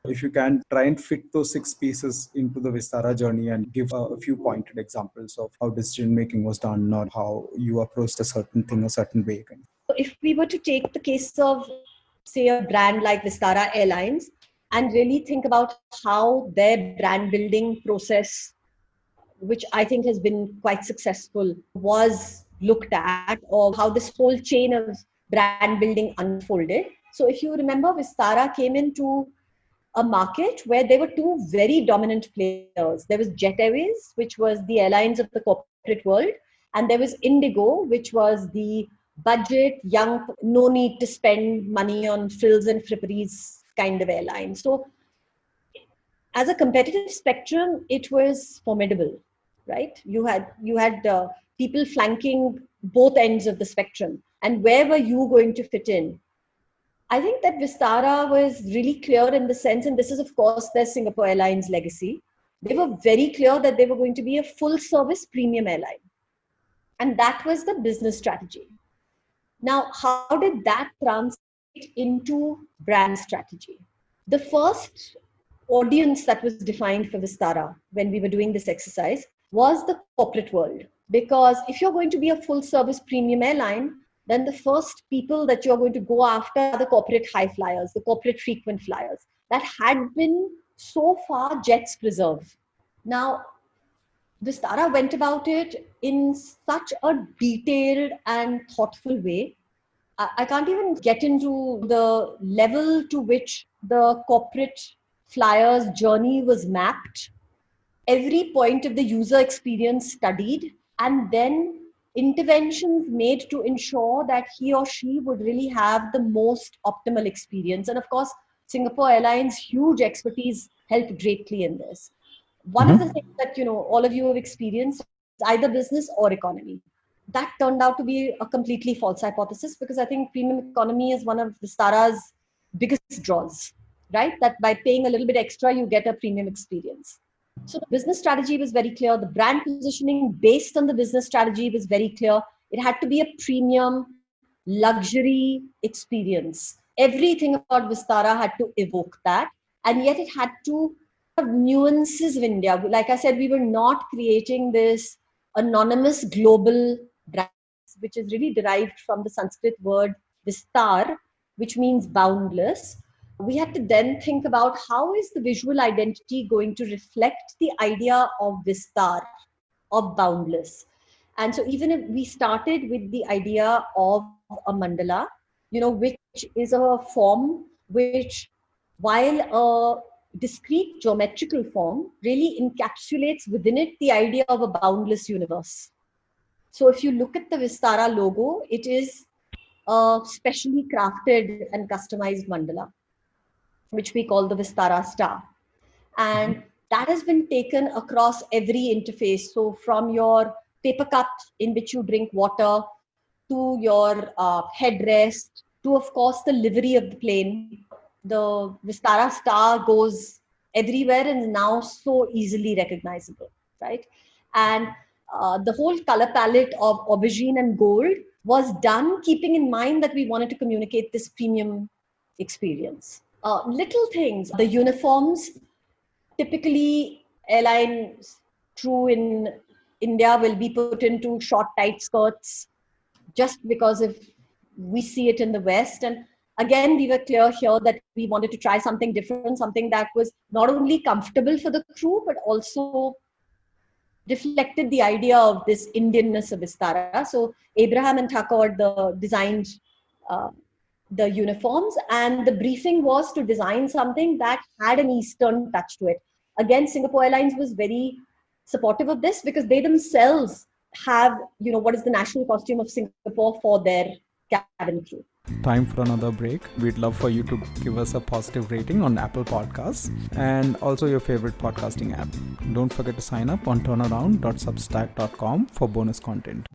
If you can try and fit those 6 pieces into the Vistara journey and give a few pointed examples of how decision making was done or how you approached a certain thing a certain way. If we were to take the case of, say, a brand like Vistara Airlines and really think about how their brand building process, which I think has been quite successful, was looked at, or how this whole chain of brand building unfolded. So if you remember, Vistara came into a market where there were two very dominant players. There was Jet Airways, which was the airlines of the corporate world, and there was Indigo, which was the budget, young, no need to spend money on frills and fripperies kind of airline. So as a competitive spectrum, it was formidable, right? You had people flanking both ends of the spectrum. And where were you going to fit in? I think that Vistara was really clear in the sense, and this is, of course, their Singapore Airlines legacy. They were very clear that they were going to be a full-service premium airline. And that was the business strategy. Now, how did that translate into brand strategy? The first audience that was defined for Vistara when we were doing this exercise was the corporate world. Because if you're going to be a full-service premium airline, then the first people that you're going to go after are the corporate high flyers, the corporate frequent flyers that had been so far Jet's preserve. Now, Vistara went about it in such a detailed and thoughtful way. I can't even get into the level to which the corporate flyer's journey was mapped. Every point of the user experience studied, and then interventions made to ensure that he or she would really have the most optimal experience. And of course, Singapore Airlines' huge expertise helped greatly in this. One of the things that, all of you have experienced is either business or economy. That turned out to be a completely false hypothesis, because I think premium economy is one of Vistara's biggest draws, right? That by paying a little bit extra, you get a premium experience. So the business strategy was very clear. The brand positioning based on the business strategy was very clear. It had to be a premium luxury experience. Everything about Vistara had to evoke that. And yet it had to have nuances of India. Like I said, we were not creating this anonymous global brand, which is really derived from the Sanskrit word Vistar, which means boundless. We had to then think about how is the visual identity going to reflect the idea of Vistar, of boundless. And so even if we started with the idea of a mandala, which is a form which, while a discrete geometrical form, really encapsulates within it the idea of a boundless universe. So if you look at the Vistara logo, it is a specially crafted and customized mandala, which we call the Vistara star. And that has been taken across every interface. So from your paper cup in which you drink water, to your headrest, to, of course, the livery of the plane. The Vistara star goes everywhere and is now so easily recognizable, right? And the whole color palette of aubergine and gold was done keeping in mind that we wanted to communicate this premium experience. Little things, the uniforms, typically airlines, true in India, will be put into short, tight skirts just because of we see it in the West. And again, we were clear here that we wanted to try something different, something that was not only comfortable for the crew, but also reflected the idea of this Indianness of Vistara. So Abraham and Thakur designed the uniforms, and the briefing was to design something that had an Eastern touch to it. Again, Singapore Airlines was very supportive of this because they themselves have, what is the national costume of Singapore for their cabin crew. Time for another break. We'd love for you to give us a positive rating on Apple Podcasts and also your favorite podcasting app. Don't forget to sign up on turnaround.substack.com for bonus content.